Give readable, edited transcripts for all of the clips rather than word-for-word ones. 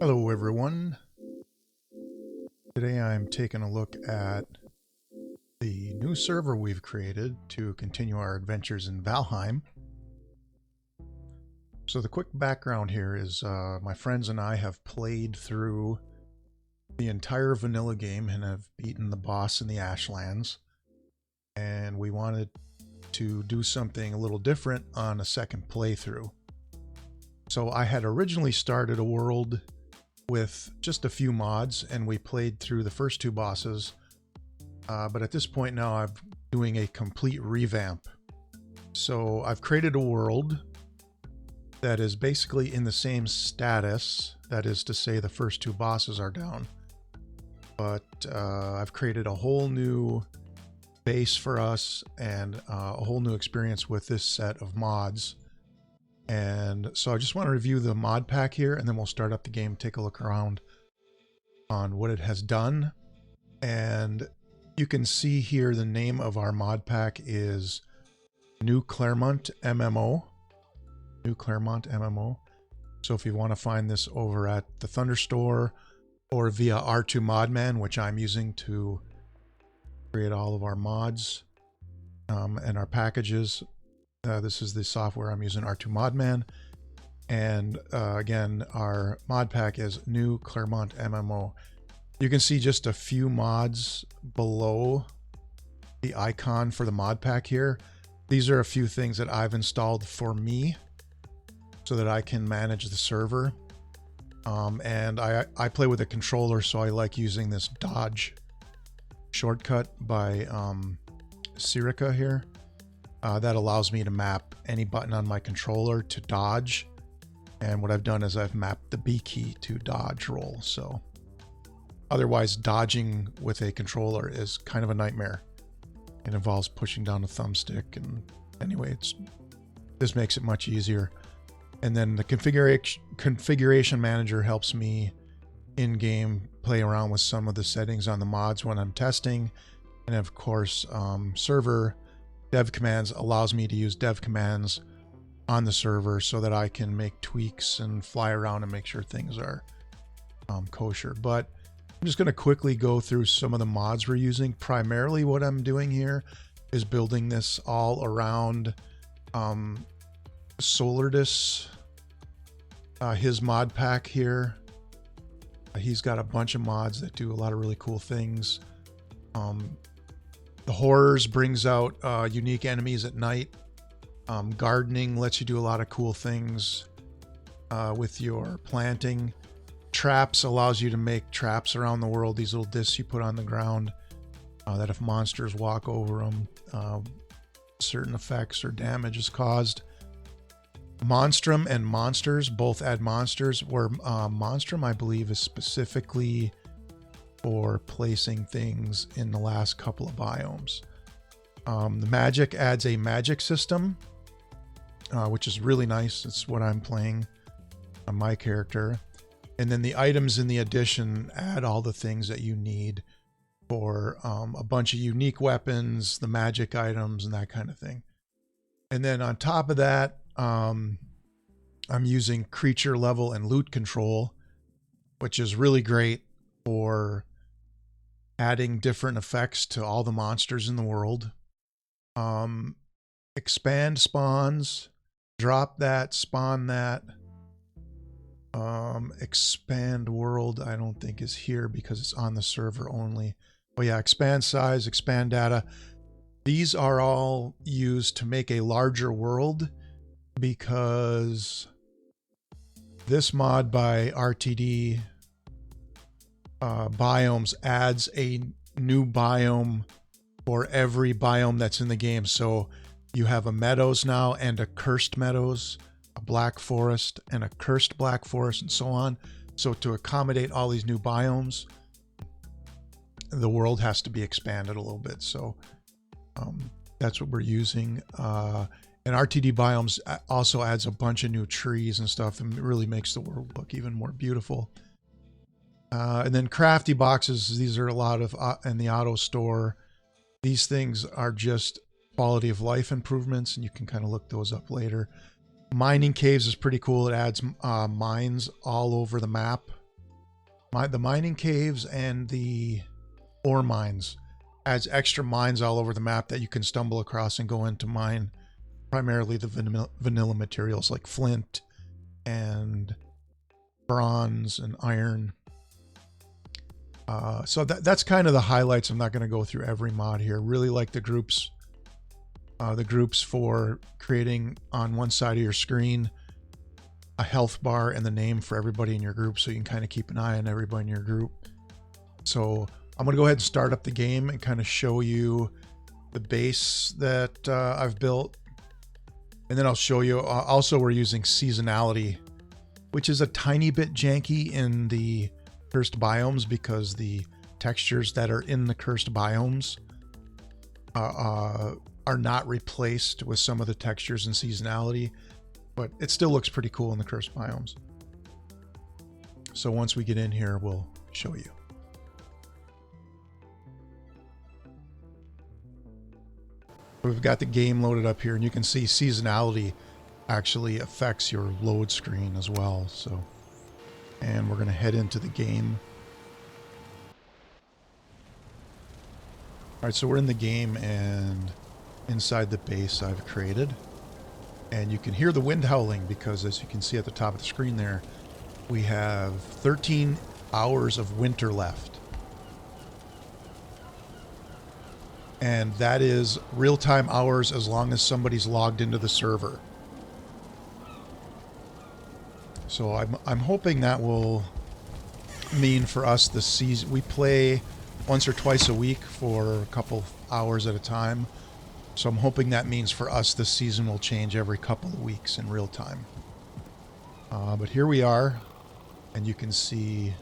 Hello everyone. Today I'm taking a look at the new server we've created to continue our adventures in Valheim. So the quick background here is my friends and I have played through the entire vanilla game and have beaten the boss in the Ashlands. And we wanted to do something a little different on a second playthrough. So I had originally started a world with just a few mods, and we played through the first two bosses, but at this point now I'm doing a complete revamp. So I've created a world that is basically in the same status, that is to say the first two bosses are down, but I've created a whole new base for us and a whole new experience with this set of mods. And so I just want to review the mod pack here, and then we'll start up the game, take a look around on what it has done. And you can see here the name of our mod pack is New Claremont MMO. New Claremont MMO. So if you want to find this over at the Thunder Store or via R2 Modman, which I'm using to create all of our mods and our packages. This is the software I'm using, R2 Modman. And again, our mod pack is New Claremont MMO. You can see just a few mods below the icon for the mod pack here. These are a few things that I've installed for me so that I can manage the server. And I play with a controller, so I like using this dodge shortcut by Sirica here. That allows me to map any button on my controller to dodge. And what I've done is I've mapped the B key to dodge roll. So otherwise dodging with a controller is kind of a nightmare. It involves pushing down a thumbstick, and anyway, this makes it much easier. And then the configuration manager helps me in-game play around with some of the settings on the mods when I'm testing. And of course, server dev commands allows me to use dev commands on the server so that I can make tweaks and fly around and make sure things are kosher. But I'm just going to quickly go through some of the mods we're using. Primarily what I'm doing here is building this all around Solardus, his mod pack here. He's got a bunch of mods that do a lot of really cool things. The Horrors brings out unique enemies at night. Gardening lets you do a lot of cool things with your planting. Traps allows you to make traps around the world, these little discs you put on the ground that if monsters walk over them, certain effects or damage is caused. Monstrum and Monsters both add monsters, where Monstrum I believe is specifically for placing things in the last couple of biomes. The magic adds a magic system, which is really nice. It's what I'm playing on my character. And then the items in the addition add all the things that you need for a bunch of unique weapons, the magic items, and that kind of thing. And then on top of that, I'm using creature level and loot control, which is really great for adding different effects to all the monsters in the world. Expand spawns, drop that, spawn that. Expand world I don't think is here because it's on the server only. Oh yeah, expand size, expand data. These are all used to make a larger world because this mod by RTD Biomes adds a new biome for every biome that's in the game. So you have a meadows now and a cursed meadows, a black forest and a cursed black forest, and so on. So to accommodate all these new biomes, the world has to be expanded a little bit. So that's what we're using. And RTD Biomes also adds a bunch of new trees and stuff, and it really makes the world look even more beautiful. And then crafty boxes, these are a lot of in the auto store. These things are just quality of life improvements, and you can kind of look those up later. Mining caves is pretty cool. It adds mines all over the map. the mining caves and the ore mines adds extra mines all over the map that you can stumble across and go into mine primarily the vanilla materials like flint and bronze and iron. So that's kind of the highlights. I'm not going to go through every mod here. Really like the groups for creating on one side of your screen a health bar and the name for everybody in your group, so you can kind of keep an eye on everybody in your group. So I'm going to go ahead and start up the game and kind of show you the base that I've built. And then I'll show you, also we're using seasonality, which is a tiny bit janky in the cursed biomes because the textures that are in the cursed biomes are not replaced with some of the textures in seasonality, but it still looks pretty cool in the cursed biomes. So once we get in here, we'll show you. We've got the game loaded up here, and you can see seasonality actually affects your load screen as well. So, and we're going to head into the game. All right, so we're in the game and inside the base I've created. And you can hear the wind howling because, as you can see at the top of the screen there, we have 13 hours of winter left. And that is real-time hours as long as somebody's logged into the server. So I'm hoping that will mean for us the season. We play once or twice a week for a couple hours at a time. So I'm hoping that means for us the season will change every couple of weeks in real time. But here we are, and you can see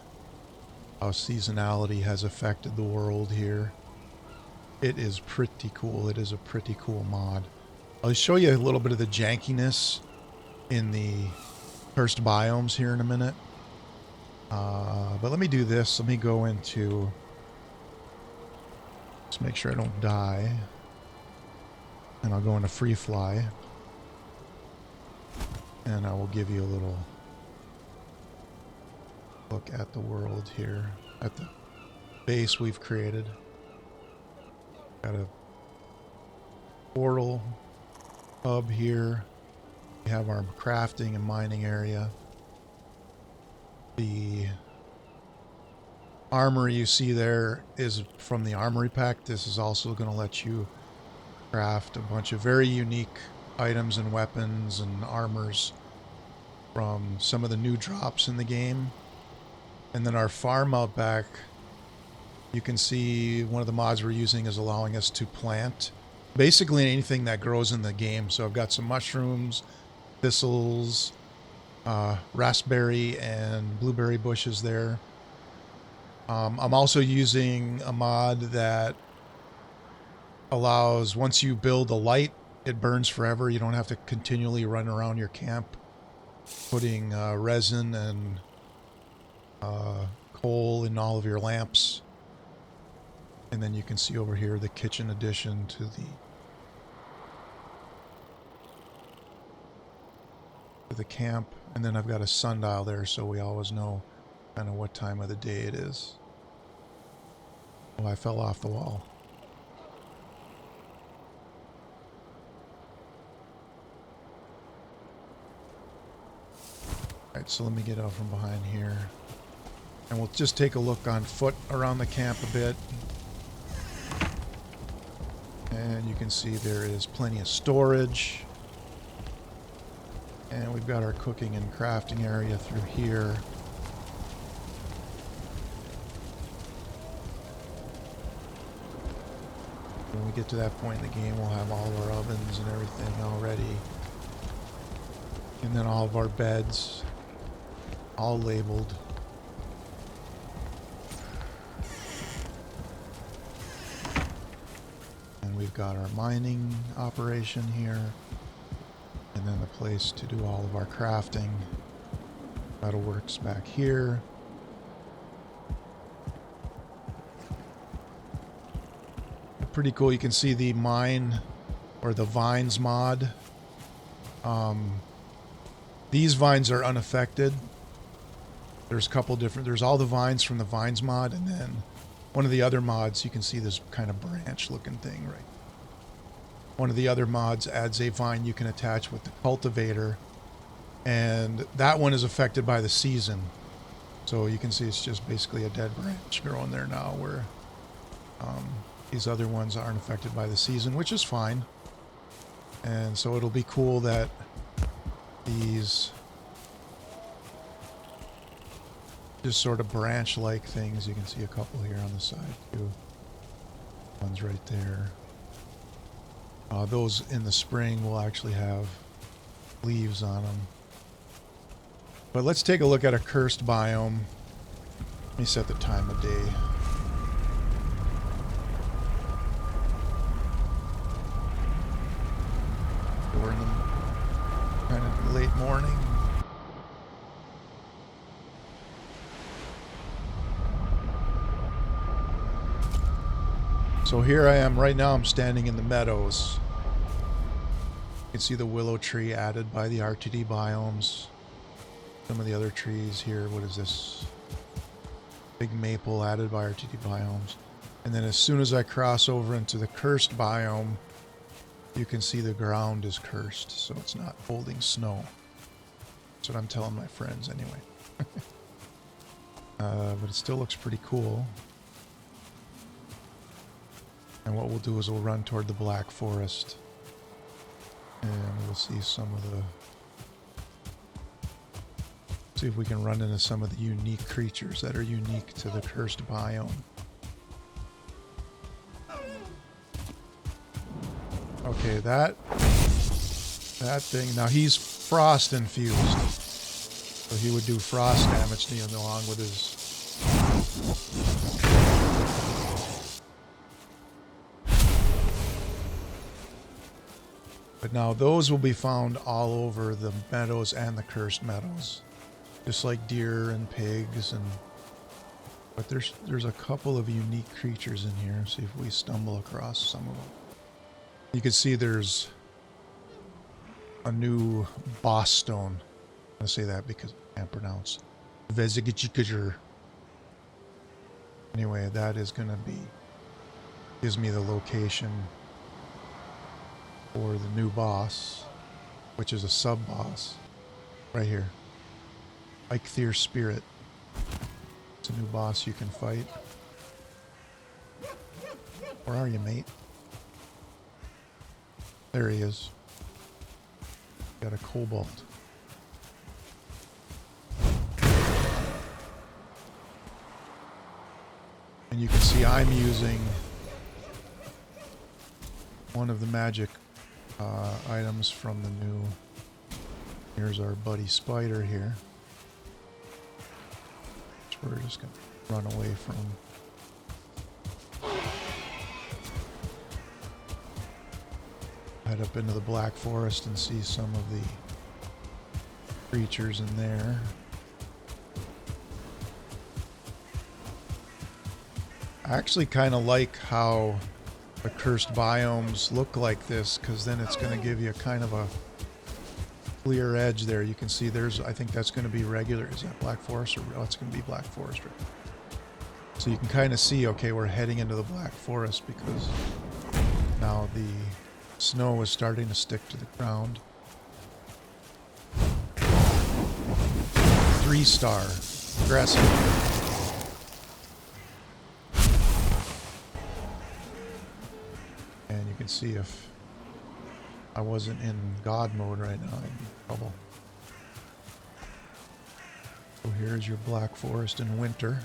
how seasonality has affected the world here. It is pretty cool. It is a pretty cool mod. I'll show you a little bit of the jankiness in the cursed biomes here in a minute. But let me do this. Let me go into... Just make sure I don't die. And I'll go into free fly. And I will give you a little look at the world here. At the base we've created. Got a portal hub here. We have our crafting and mining area. The armor you see there is from the armory pack. This is also going to let you craft a bunch of very unique items and weapons and armors from some of the new drops in the game. And then our farm out back, you can see one of the mods we're using is allowing us to plant basically anything that grows in the game. So I've got some mushrooms, thistles, raspberry and blueberry bushes there. I'm also using a mod that allows, once you build a light, it burns forever. You don't have to continually run around your camp putting resin and coal in all of your lamps. And then you can see over here the kitchen addition to the camp. And then I've got a sundial there, so we always know kind of what time of the day it is. Oh, I fell off the wall. Alright, so let me get out from behind here. And we'll just take a look on foot around the camp a bit. And you can see there is plenty of storage. And we've got our cooking and crafting area through here. When we get to that point in the game, we'll have all our ovens and everything already. And then all of our beds, all labeled. And we've got our mining operation here. And then the place to do all of our crafting. Metalworks back here. Pretty cool. You can see the mine or the vines mod. These vines are unaffected. There's a couple different, there's all the vines from the vines mod, and then one of the other mods, you can see this kind of branch looking thing, right? One of the other mods adds a vine you can attach with the cultivator, and that one is affected by the season. So you can see it's just basically a dead branch growing there now, where these other ones aren't affected by the season, which is fine. And so it'll be cool that these just sort of branch-like things, you can see a couple here on the side too. One's right there. Those in the spring will actually have leaves on them. But let's take a look at a cursed biome. Let me set the time of day. We're in the kind of late morning. So here I am right now. I'm standing in the meadows. You can see the willow tree added by the RTD biomes. Some of the other trees here. What is this? Big maple added by RTD biomes. And then as soon as I cross over into the cursed biome, you can see the ground is cursed, so it's not holding snow. That's what I'm telling my friends anyway. But it still looks pretty cool. And what we'll do is we'll run toward the Black Forest. And we'll see some of the... See if we can run into some of the unique creatures that are unique to the cursed biome. Okay, that thing... Now he's frost infused. So he would do frost damage to me along with his... But now those will be found all over the meadows and the cursed meadows. Just like deer and pigs and... But there's a couple of unique creatures in here. See if we stumble across some of them. You can see there's a new boss stone. I'm going to say that because I can't pronounce. Vezigijikajur. Anyway, that is going to be... Gives me the location for the new boss, which is a sub-boss. Right here. Eikthyr Spirit. It's a new boss you can fight. Where are you, mate? There he is. Got a cobalt. And you can see I'm using one of the magic items from the new... Here's our buddy spider here. Which we're just going to run away from. Head up into the Black Forest and see some of the creatures in there. I actually kind of like how the cursed biomes look like this, because then it's going to give you a kind of a clear edge there. You can see there's, I think that's going to be regular. Is that Black Forest? Or oh, it's going to be Black Forest. Right? So you can kind of see, okay, we're heading into the Black Forest because now the snow is starting to stick to the ground. 3-star. Aggressive. And you can see if I wasn't in God mode right now, I'd be in trouble. So here's your Black Forest in winter.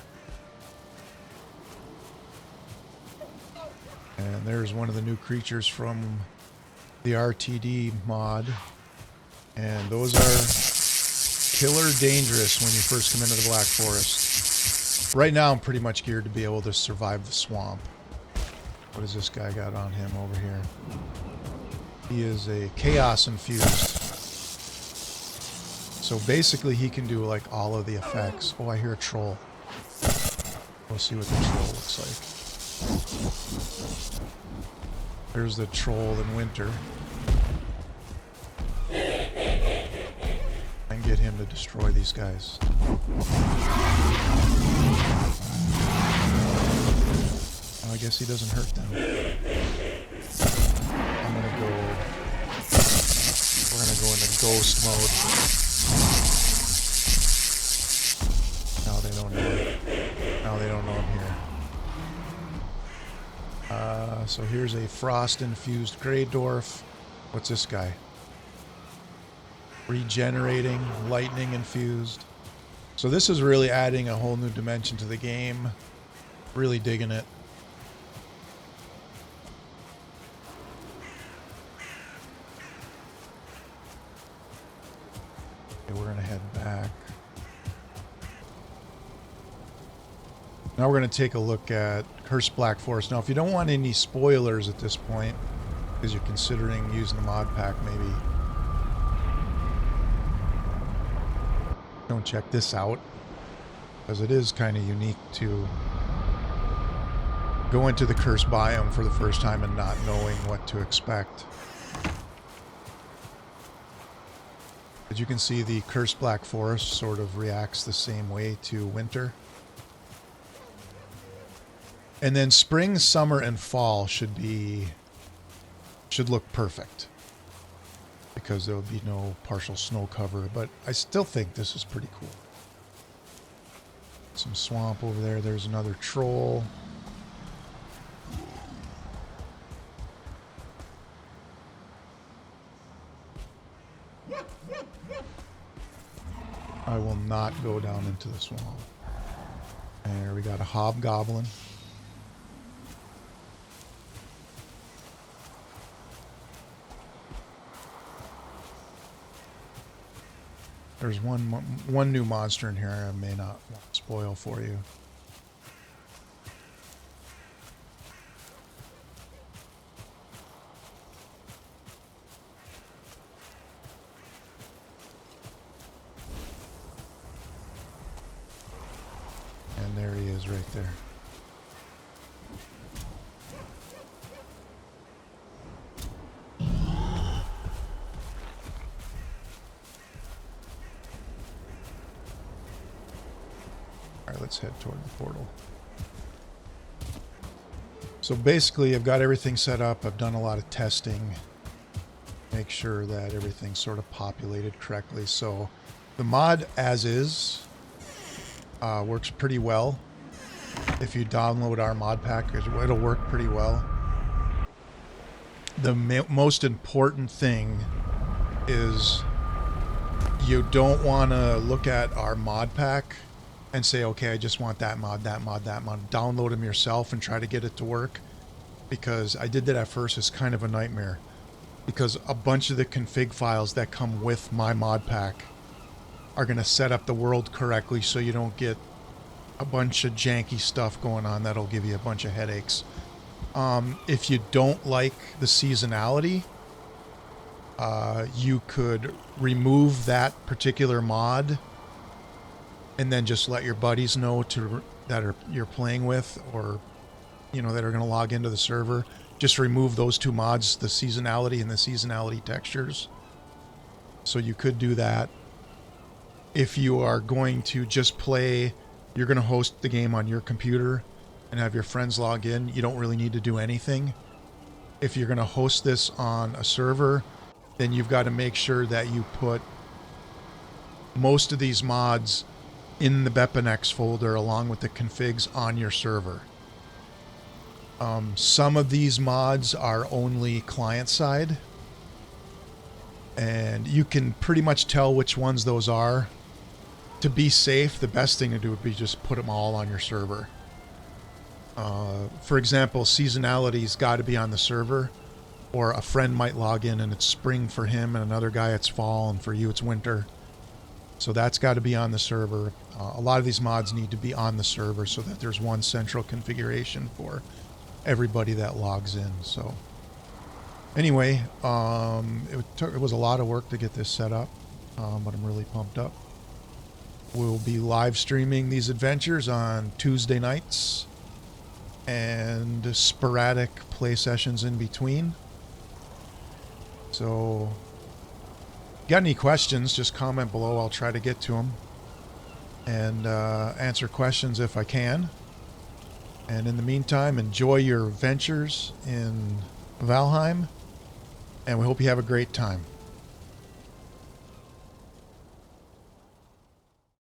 And there's one of the new creatures from the RTD mod. And those are killer dangerous when you first come into the Black Forest. Right now I'm pretty much geared to be able to survive the swamp. What has this guy got on him over here? He is a chaos infused. So basically he can do like all of the effects. Oh, I hear a troll. We'll see what the troll looks like. There's the troll in winter. And get him to destroy these guys. guess he doesn't hurt them. I'm gonna go... We're gonna go into ghost mode. Now they don't know it. Now they don't know I'm here. So here's a frost-infused Grey Dwarf. What's this guy? Regenerating, lightning infused. So this is really adding a whole new dimension to the game. Really digging it. Okay, we're gonna head back. Now we're going to take a look at Cursed Black Forest. Now, if you don't want any spoilers at this point, because you're considering using the mod pack, maybe don't check this out, because it is kind of unique to go into the Cursed Biome for the first time and not knowing what to expect. As you can see, the Cursed Black Forest sort of reacts the same way to winter. And then spring, summer, and fall should look perfect, because there would be no partial snow cover, but I still think this is pretty cool. Some swamp over there. There's another troll. I will not go down into the swamp. There, we got a hobgoblin. There's one new monster in here I may not want to spoil for you. And there he is right there. Let's head toward the portal. So basically, I've got everything set up. I've done a lot of testing. Make sure that everything's sort of populated correctly. So the mod as is works pretty well. If you download our mod pack, it'll work pretty well. The most important thing is you don't want to look at our mod pack and say, okay, I just want that mod, that mod, that mod. Download them yourself and try to get it to work. Because I did that at first. It's kind of a nightmare. Because a bunch of the config files that come with my mod pack are going to set up the world correctly so you don't get a bunch of janky stuff going on that'll give you a bunch of headaches. If you don't like the seasonality, you could remove that particular mod and then just let your buddies know you're playing with, or that are going to log into the server. Just remove those two mods, the seasonality and the seasonality textures. So you could do that. If you are going to just play, you're going to host the game on your computer and have your friends log in, you don't really need to do anything. If you're going to host this on a server, then you've got to make sure that you put most of these mods in the Bepinex folder along with the configs on your server. Some of these mods are only client side, and you can pretty much tell which ones those are. To be safe, the best thing to do would be just put them all on your server. For example, seasonality's got to be on the server, or a friend might log in and it's spring for him, and another guy it's fall, and for you it's winter. So that's got to be on the server. A lot of these mods need to be on the server so that there's one central configuration for everybody that logs in. So anyway, it was a lot of work to get this set up, but I'm really pumped up. We'll be live streaming these adventures on Tuesday nights and sporadic play sessions in between. So got any questions, just comment below. I'll try to get to them and answer questions if I can. And in the meantime, enjoy your ventures in Valheim, and we hope you have a great time.